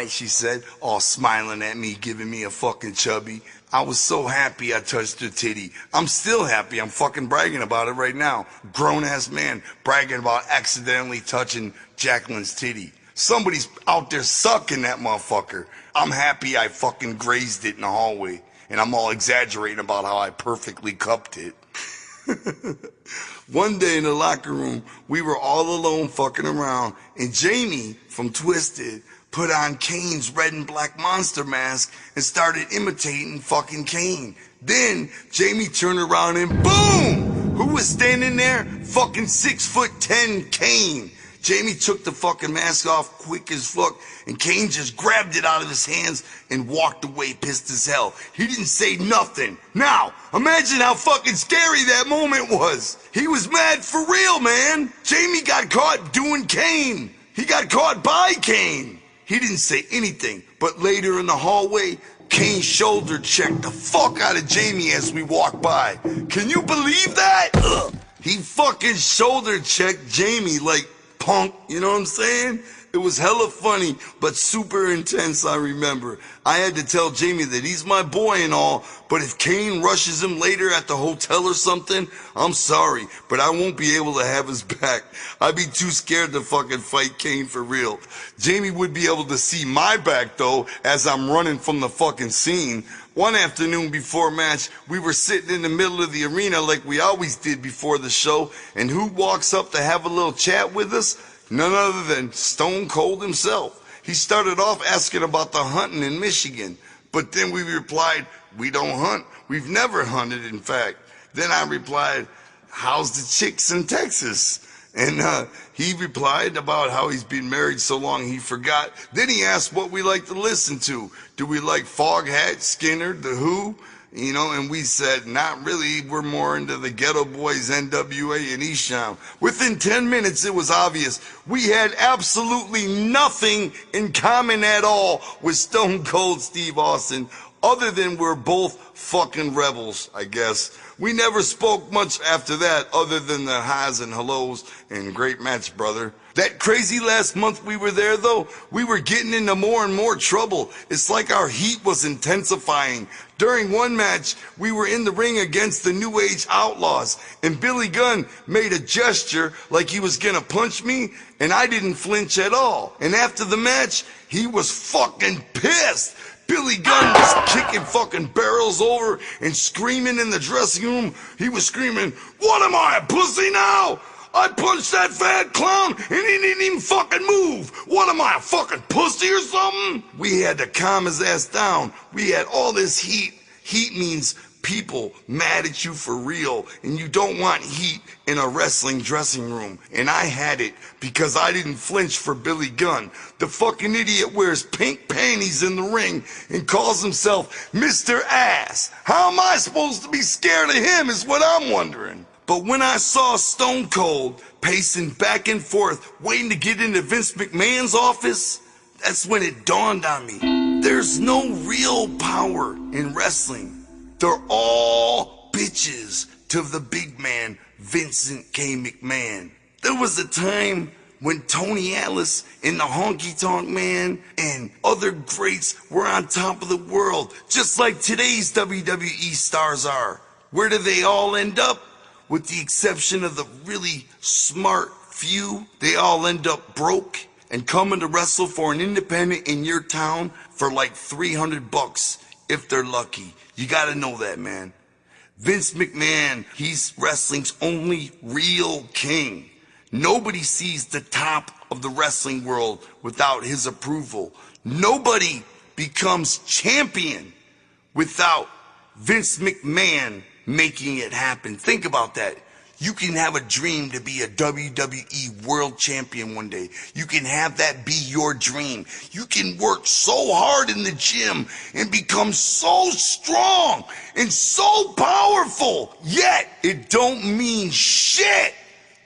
she said, all smiling at me, giving me a fucking chubby. I was so happy I touched her titty. I'm still happy. I'm fucking bragging about it right now. Grown-ass man bragging about accidentally touching Jacqueline's titty. Somebody's out there sucking that motherfucker. I'm happy I fucking grazed it in the hallway. And I'm all exaggerating about how I perfectly cupped it. One day in the locker room, we were all alone fucking around, and Jamie from Twisted put on Kane's red and black monster mask and started imitating fucking Kane. Then Jamie turned around and boom! Who was standing there? Fucking 6'10" Kane. Jamie took the fucking mask off quick as fuck, and Kane just grabbed it out of his hands and walked away pissed as hell. He didn't say nothing. Now, imagine how fucking scary that moment was. He was mad for real, man. Jamie got caught doing Kane. He got caught by Kane. He didn't say anything, but later in the hallway, Kane shoulder checked the fuck out of Jamie as we walked by. Can you believe that? Ugh. He fucking shoulder checked Jamie like punk, you know what I'm saying? It was hella funny, but super intense, I remember. I had to tell Jamie that he's my boy and all, but if Kane rushes him later at the hotel or something, I'm sorry, but I won't be able to have his back. I'd be too scared to fucking fight Kane for real. Jamie would be able to see my back though, as I'm running from the fucking scene. One afternoon before match, we were sitting in the middle of the arena like we always did before the show, and who walks up to have a little chat with us? None other than Stone Cold himself. He started off asking about the hunting in Michigan, but then we replied, we don't hunt. We've never hunted, in fact. Then I replied, how's the chicks in Texas? And he replied about how he's been married so long he forgot. Then he asked what we like to listen to. Do we like Foghat, Skinner, The Who? You know, and we said, not really. We're more into the Ghetto Boys, NWA, and Esham. Within 10 minutes, it was obvious we had absolutely nothing in common at all with Stone Cold Steve Austin, other than we're both fucking rebels, I guess. We never spoke much after that, other than the highs and hellos and great match, brother. That crazy last month we were there, though, we were getting into more and more trouble. It's like our heat was intensifying. During one match, we were in the ring against the New Age Outlaws, and Billy Gunn made a gesture like he was gonna punch me, and I didn't flinch at all. And after the match, he was fucking pissed. Billy Gunn was kicking fucking barrels over and screaming in the dressing room. He was screaming, what am I, a pussy now? I punched that fat clown and he didn't even fucking move. What am I, a fucking pussy or something? We had to calm his ass down. We had all this heat. Heat means people mad at you for real, and you don't want heat in a wrestling dressing room. And I had it because I didn't flinch for Billy Gunn. The fucking idiot wears pink panties in the ring and calls himself Mr. Ass. How am I supposed to be scared of him is what I'm wondering. But when I saw Stone Cold pacing back and forth, waiting to get into Vince McMahon's office, that's when it dawned on me. There's no real power in wrestling. They're all bitches to the big man, Vincent K. McMahon. There was a time when Tony Atlas and the Honky Tonk Man and other greats were on top of the world, just like today's WWE stars are. Where do they all end up? With the exception of the really smart few, they all end up broke and coming to wrestle for an independent in your town for like $300 if they're lucky. You gotta know that, man. Vince McMahon, he's wrestling's only real king. Nobody sees the top of the wrestling world without his approval. Nobody becomes champion without Vince McMahon making it happen. Think about that. You can have a dream to be a WWE World Champion one day. You can have that be your dream. You can work so hard in the gym and become so strong and so powerful. Yet, it don't mean shit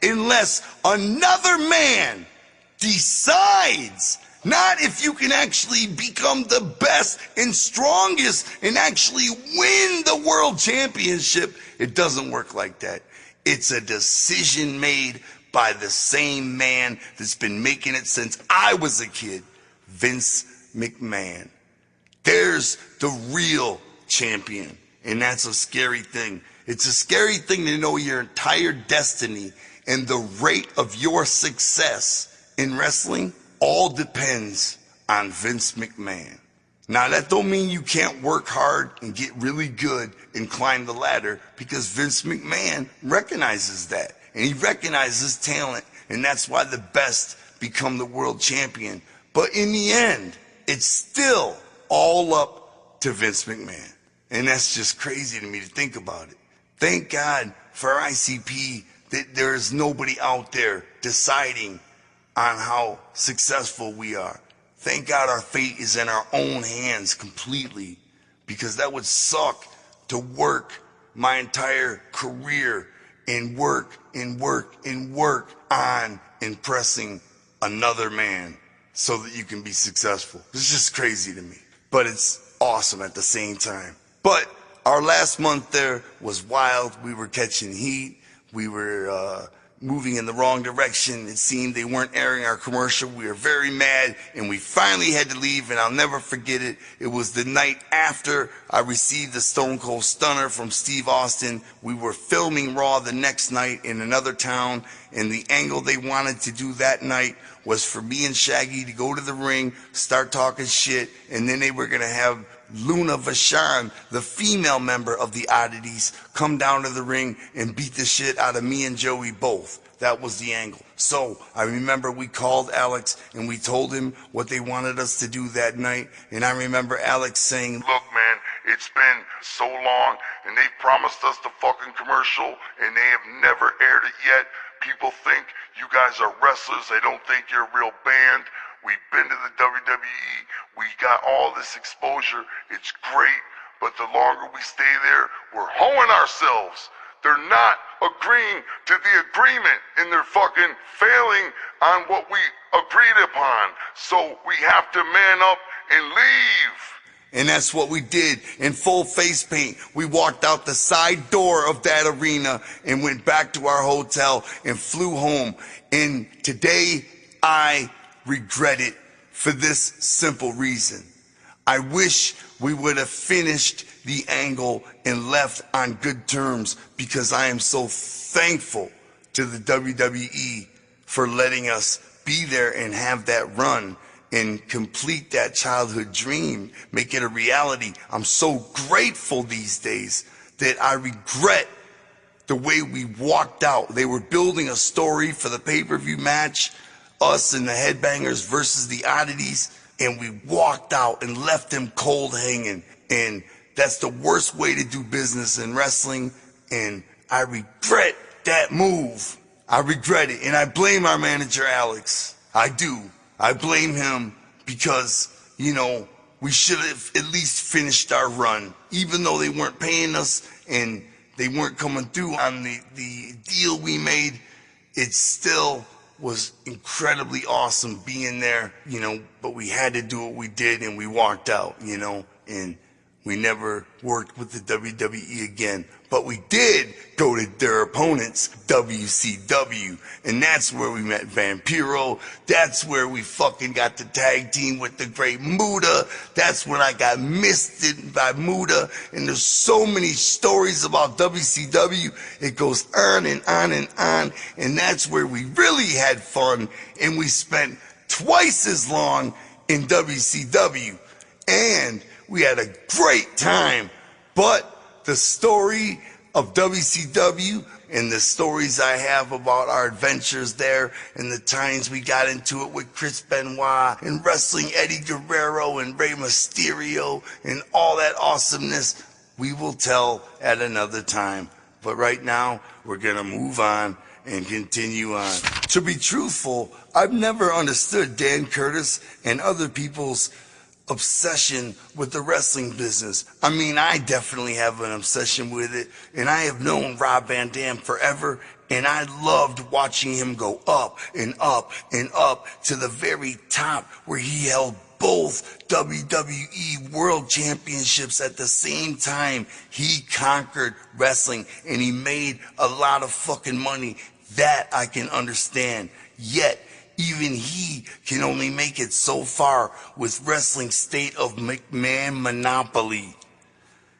unless another man decides. Not if you can actually become the best and strongest and actually win the world championship. It doesn't work like that. It's a decision made by the same man that's been making it since I was a kid, Vince McMahon. There's the real champion, and that's a scary thing. It's a scary thing to know your entire destiny and the rate of your success in wrestling all depends on Vince McMahon. Now, that don't mean you can't work hard and get really good and climb the ladder, because Vince McMahon recognizes that. And he recognizes talent, and that's why the best become the world champion. But in the end, it's still all up to Vince McMahon. And that's just crazy to me to think about it. Thank God for ICP that there is nobody out there deciding on how successful we are. Thank God our fate is in our own hands completely, because that would suck to work my entire career and work on impressing another man so that you can be successful. It's just crazy to me, but it's awesome at the same time. But our last month there was wild. We were catching heat. We were moving in the wrong direction. It seemed they weren't airing our commercial. We were very mad, and we finally had to leave, and I'll never forget it. It was the night after I received the Stone Cold Stunner from Steve Austin. We were filming Raw the next night in another town, and the angle they wanted to do that night was for me and Shaggy to go to the ring, start talking shit, and then they were going to have Luna Vachon, the female member of the Oddities, come down to the ring and beat the shit out of me and Joey both. That was the angle. So I remember we called Alex and we told him what they wanted us to do that night. And I remember Alex saying, Look, man, it's been so long, and they've promised us the fucking commercial, and they have never aired it yet. People think you guys are wrestlers. They don't think you're a real band. We've been to the WWE. We got all this exposure. It's great. But the longer we stay there, we're hoeing ourselves. They're not agreeing to the agreement, and they're fucking failing on what we agreed upon. So we have to man up and leave. and that's what we did in full face paint. We walked out the side door of that arena and went back to our hotel and flew home. And today I regret it for this simple reason. I wish we would have finished the angle and left on good terms, because I am so thankful to the WWE for letting us be there and have that run and complete that childhood dream, make it a reality. I'm so grateful these days that I regret the way we walked out. They were building a story for the pay-per-view match, us and the Headbangers versus the Oddities, and we walked out and left them cold hanging. And that's the worst way to do business in wrestling, and I regret that move. I regret it, and I blame our manager Alex. I do. I blame him because, you know, we should have at least finished our run. Even though they weren't paying us and they weren't coming through on the deal we made, it still was incredibly awesome being there, you know, but we had to do what we did and we walked out, you know, and we never worked with the WWE again. But we did go to their opponents, WCW, and that's where we met Vampiro. That's where we fucking got the tag team with the great Muda. That's when I got misted by Muda. And there's so many stories about WCW. It goes on and on and on. And that's where we really had fun. And we spent twice as long in WCW. And we had a great time. But the story of WCW and the stories I have about our adventures there and the times we got into it with Chris Benoit and wrestling Eddie Guerrero and Rey Mysterio and all that awesomeness, we will tell at another time. But right now, we're gonna move on and continue on. To be truthful, I've never understood Dan Curtis and other people's obsession with the wrestling business. I mean, I definitely have an obsession with it, and I have known Rob Van Dam forever, and I loved watching him go up and up and up to the very top, where he held both WWE World Championships at the same time. He conquered wrestling, and he made a lot of fucking money. That I can understand. Yet even he can only make it so far with wrestling state of McMahon monopoly.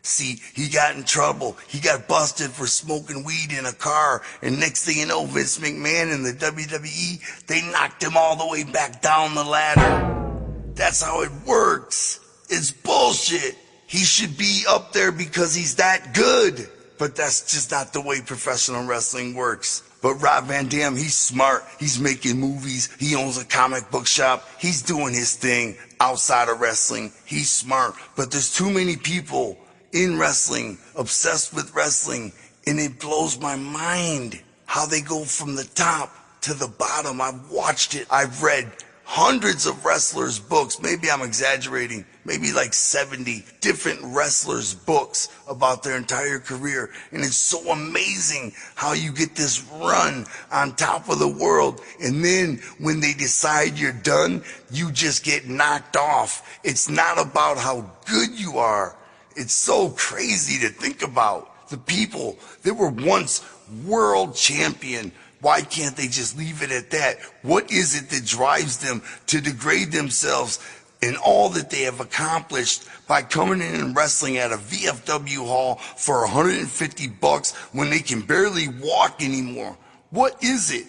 See, he got in trouble. He got busted for smoking weed in a car. And next thing you know, Vince McMahon and the WWE, they knocked him all the way back down the ladder. That's how it works. It's bullshit. He should be up there because he's that good. But that's just not the way professional wrestling works. But Rob Van Dam, he's smart. He's making movies. He owns a comic book shop. He's doing his thing outside of wrestling. He's smart. But there's too many people in wrestling, obsessed with wrestling, and it blows my mind how they go from the top to the bottom. I've watched it. I've read hundreds of wrestlers' books. Maybe I'm exaggerating. Maybe like 70 different wrestlers' books about their entire career. And it's so amazing how you get this run on top of the world. And then when they decide you're done, you just get knocked off. It's not about how good you are. It's so crazy to think about. The people that were once world champion, why can't they just leave it at that? What is it that drives them to degrade themselves and all that they have accomplished by coming in and wrestling at a VFW hall for $150 when they can barely walk anymore? What is it?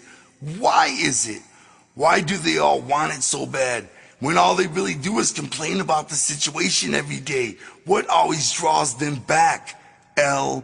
Why is it? Why do they all want it so bad when all they really do is complain about the situation every day? What always draws them back? L-O-V-E.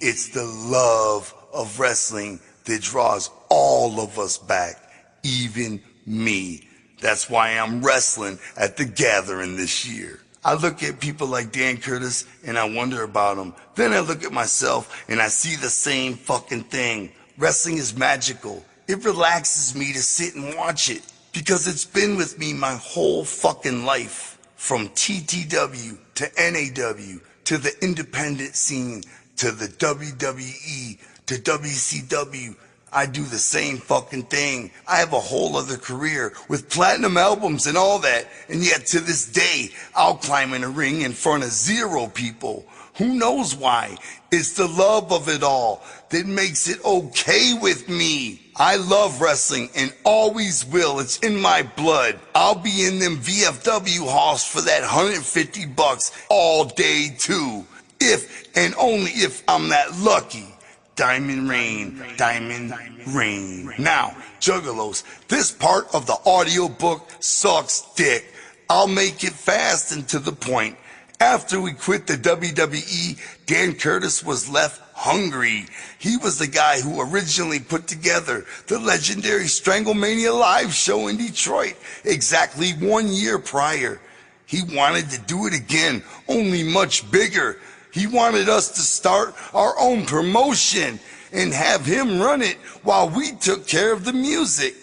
It's the love of wrestling that draws all of us back, even me. That's why I'm wrestling at the Gathering this year. I look at people like Dan Curtis and I wonder about them. Then I look at myself and I see the same fucking thing. Wrestling is magical. It relaxes me to sit and watch it because it's been with me my whole fucking life. From TTW to NAW to the independent scene to the WWE to WCW. I do the same fucking thing. I have a whole other career with platinum albums and all that, and yet to this day, I'll climb in a ring in front of 0 people. Who knows why? It's the love of it all that makes it okay with me. I love wrestling and always will. It's in my blood. I'll be in them VFW halls for that $150 all day too. If and only if I'm that lucky. Diamond Rain, Diamond Rain. Now, Juggalos, this part of the audiobook sucks dick. I'll make it fast and to the point. After we quit the WWE, Dan Curtis was left hungry. He was the guy who originally put together the legendary Stranglemania live show in Detroit exactly 1 year prior. He wanted to do it again, only much bigger. He wanted us to start our own promotion and have him run it while we took care of the music.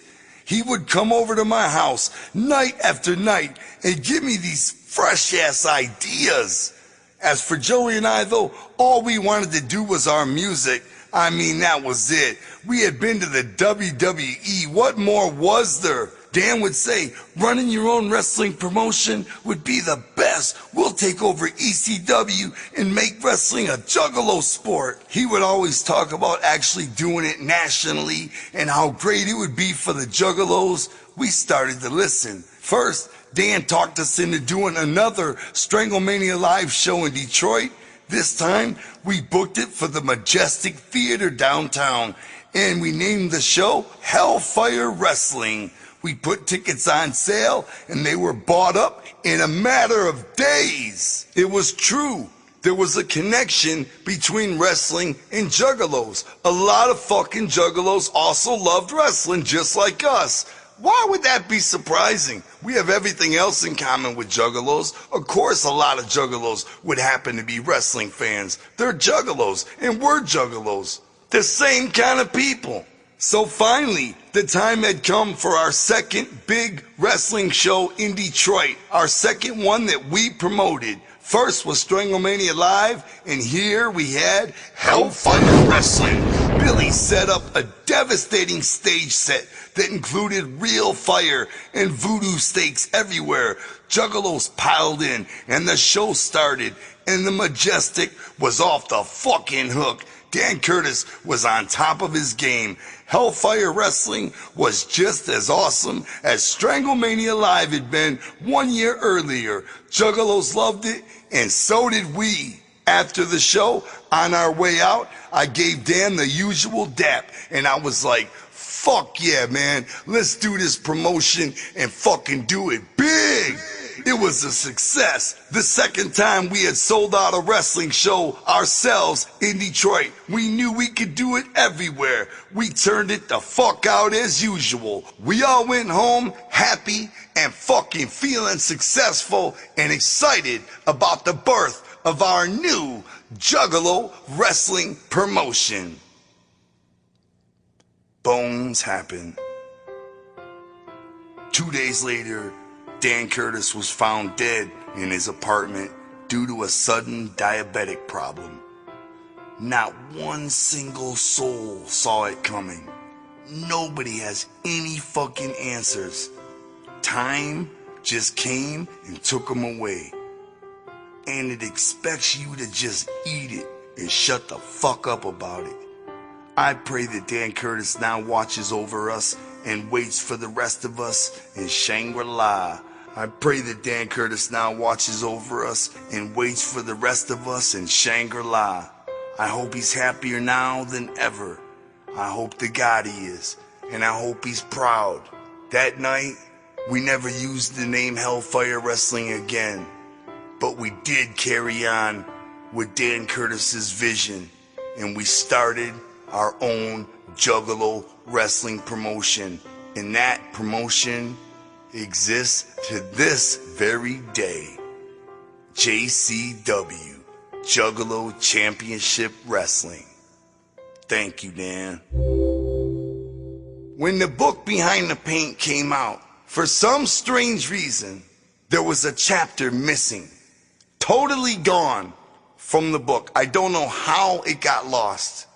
He would come over to my house night after night and give me these fresh ass ideas. As for Joey and I though, all we wanted to do was our music. I mean, that was it. We had been to the WWE. What more was there? Dan would say, running your own wrestling promotion would be the best. We'll take over ECW and make wrestling a juggalo sport. He would always talk about actually doing it nationally and how great it would be for the juggalos. We started to listen. First, Dan talked us into doing another Stranglemania live show in Detroit. This time, we booked it for the Majestic Theater downtown, and we named the show Hellfire Wrestling. We put tickets on sale, and they were bought up in a matter of days. It was true. There was a connection between wrestling and juggalos. A lot of fucking juggalos also loved wrestling just like us. Why would that be surprising? We have everything else in common with juggalos. Of course, a lot of juggalos would happen to be wrestling fans. They're juggalos, and we're juggalos. The same kind of people. So finally, the time had come for our second big wrestling show in Detroit. Our second one that we promoted. First was Stranglemania Live, and here we had Hellfire Wrestling. Billy set up a devastating stage set that included real fire and voodoo stakes everywhere. Juggalos piled in, and the show started, and the Majestic was off the fucking hook. Dan Curtis was on top of his game. Hellfire Wrestling was just as awesome as Stranglemania Live had been 1 year earlier. Juggalos loved it, and so did we. After the show, on our way out, I gave Dan the usual dap, and I was like, fuck yeah, man, let's do this promotion and fucking do it big. It was a success. The second time we had sold out a wrestling show ourselves in Detroit. We knew we could do it everywhere. We turned it the fuck out as usual. We all went home happy and fucking feeling successful and excited about the birth of our new Juggalo wrestling promotion. Bones happened. 2 days later, Dan Curtis was found dead in his apartment due to a sudden diabetic problem. Not one single soul saw it coming. Nobody has any fucking answers. Time just came and took him away. And it expects you to just eat it and shut the fuck up about it. I pray that Dan Curtis now watches over us and waits for the rest of us in Shangri-La. I pray that Dan Curtis now watches over us and waits for the rest of us in Shangri-La. I hope he's happier now than ever. I hope to God he is, and I hope he's proud. That night, we never used the name Hellfire Wrestling again, but we did carry on with Dan Curtis's vision, and we started our own Juggalo wrestling promotion, and that promotion exists to this very day. JCW, Juggalo Championship Wrestling. Thank you, Dan. When the book Behind the Paint came out, for some strange reason, there was a chapter missing, totally gone from the book. I don't know how it got lost,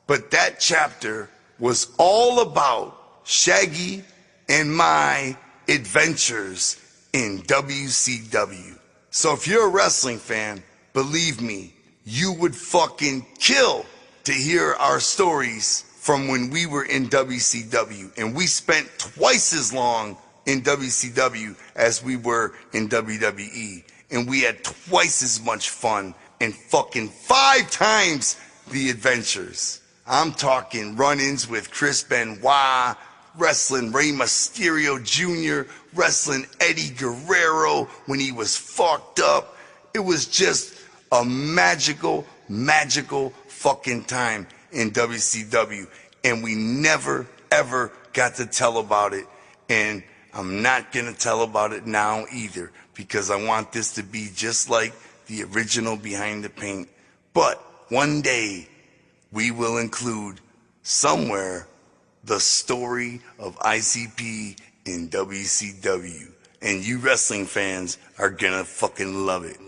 but that chapter was all about Shaggy and my adventures in WCW. So if you're a wrestling fan, believe me, you would fucking kill to hear our stories from when we were in WCW. And we spent twice as long in WCW as we were in WWE. And we had twice as much fun and fucking 5 times the adventures. I'm talking run-ins with Chris Benoit, wrestling Rey Mysterio Jr., wrestling Eddie Guerrero when he was fucked up. It was just a magical fucking time in WCW, and we never ever got to tell about it, and I'm not gonna tell about it now either, because I want this to be just like the original Behind the Paint. But one day we will include somewhere the story of ICP in WCW, and you wrestling fans are gonna fucking love it.